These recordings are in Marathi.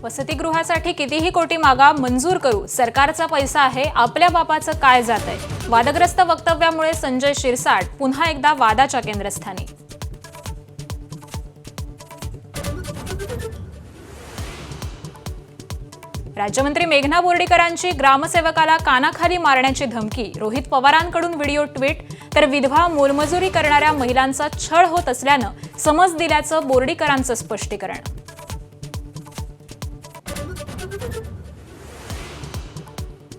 वसतिगृहासाठी कितीही कोटी मागा मंजूर करू, सरकारचा पैसा आहे, आपल्या बापाचं काय जातंय? वादग्रस्त वक्तव्यामुळे संजय शिरसाट पुन्हा एकदा वादाच्या केंद्रस्थानी. राज्यमंत्री मेघना बोर्डीकरांची ग्रामसेवकाला कानाखाली मारण्याची धमकी, रोहित पवारांकडून व्हिडिओ ट्विट. तर विधवा मोलमजुरी करणाऱ्या महिलांचा छळ होत असल्यानं समज दिल्याचं बोर्डीकरांचं स्पष्टीकरण.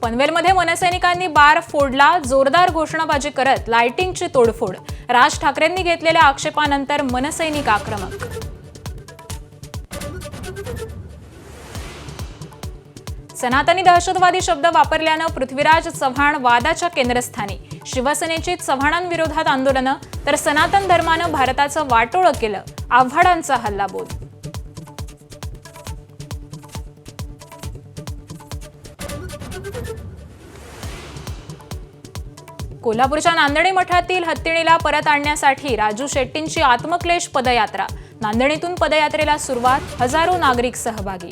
पनवेलमध्ये मनसैनिकांनी बार फोडला, जोरदार घोषणाबाजी करत लाइटिंगची तोडफोड. राज ठाकरेंनी घेतलेल्या आक्षेपानंतर मनसैनिक आक्रमक. सनातनी दहशतवादी शब्द वापरल्यानं पृथ्वीराज चव्हाण वादाच्या केंद्रस्थानी. शिवसेनेची चव्हाणांविरोधात आंदोलनं, तर सनातन धर्मानं भारताचं वाटोळं केलं, आव्हाडांचा हल्लाबोल. कोल्हापूरच्या नांदणी मठातील हत्तीणीला परत आणण्यासाठी राजू शेट्टींची आत्मक्लेश पदयात्रा. नांदणीतून पदयात्रेला सुरुवात, हजारो नागरिक सहभागी.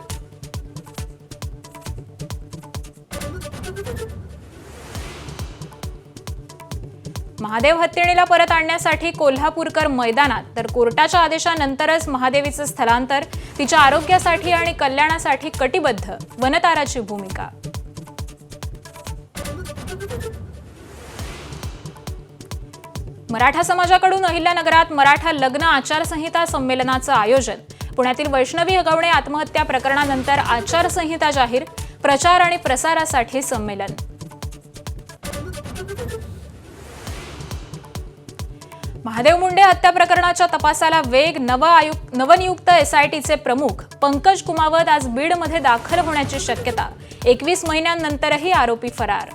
महादेव हत्तीणीला परत आणण्यासाठी कोल्हापूरकर मैदानात, तर कोर्टाच्या आदेशानंतरच महादेवीचं स्थलांतर. तिच्या आरोग्यासाठी आणि कल्याणासाठी कटिबद्ध, वनताराची भूमिका. मराठा समाजाकडून अहिल्यानगरात मराठा लग्न आचारसंहिता संमेलनाचं आयोजन. पुण्यातील वैष्णवी हगवणे आत्महत्या प्रकरणानंतर आचारसंहिता जाहीर, प्रचार आणि प्रसारासाठी संमेलन. महादेव मुंडे हत्या प्रकरणाच्या तपासाला वेग, नवनियुक्त एसआयटीचे प्रमुख पंकज कुमावत आज बीडमध्ये दाखल होण्याची शक्यता. 21 महिन्यांनंतरही आरोपी फरार.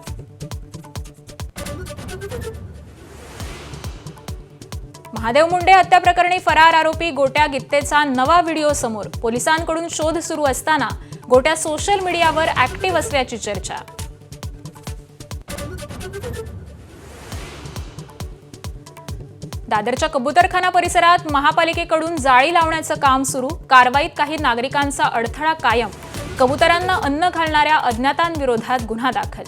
महादेव मुंडे हत्या प्रकरणी फरार आरोपी गोट्या गित्तेचा नवा व्हिडिओ समोर. पोलिसांकडून शोध सुरू असताना गोट्या सोशल मीडियावर ऍक्टिव्ह असल्याची चर्चा. दादरच्या कबूतरखाना परिसरात महापालिकेकडून जाळी लावण्याचं काम सुरू. कारवाईत काही नागरिकांचा अडथळा कायम. कबुतरांना अन्न घालणाऱ्या अज्ञातांविरोधात गुन्हा दाखल.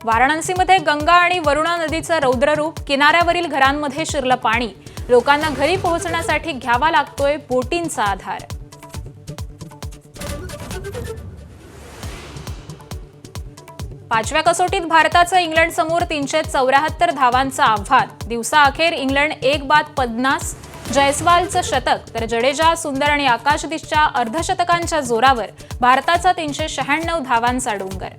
वाराणसीमध्ये गंगा आणि वरुणा नदीचं रौद्ररूप. किनाऱ्यावरील घरांमध्ये शिरलं पाणी. लोकांना घरी पोहोचण्यासाठी घ्यावा लागतोय बोटींचा आधार. पाचव्या कसोटीत भारताचं इंग्लंडसमोर 374 धावांचं आव्हान. दिवसाअखेर इंग्लंड 1 बाद 50. जयस्वालचं शतक, तर जडेजा, सुंदर आणि आकाशदीपच्या अर्धशतकांच्या जोरावर भारताचा 396 धावांचा डोंगर.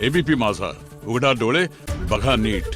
एबीपी माझा, उघडा डोळे बघा नीट.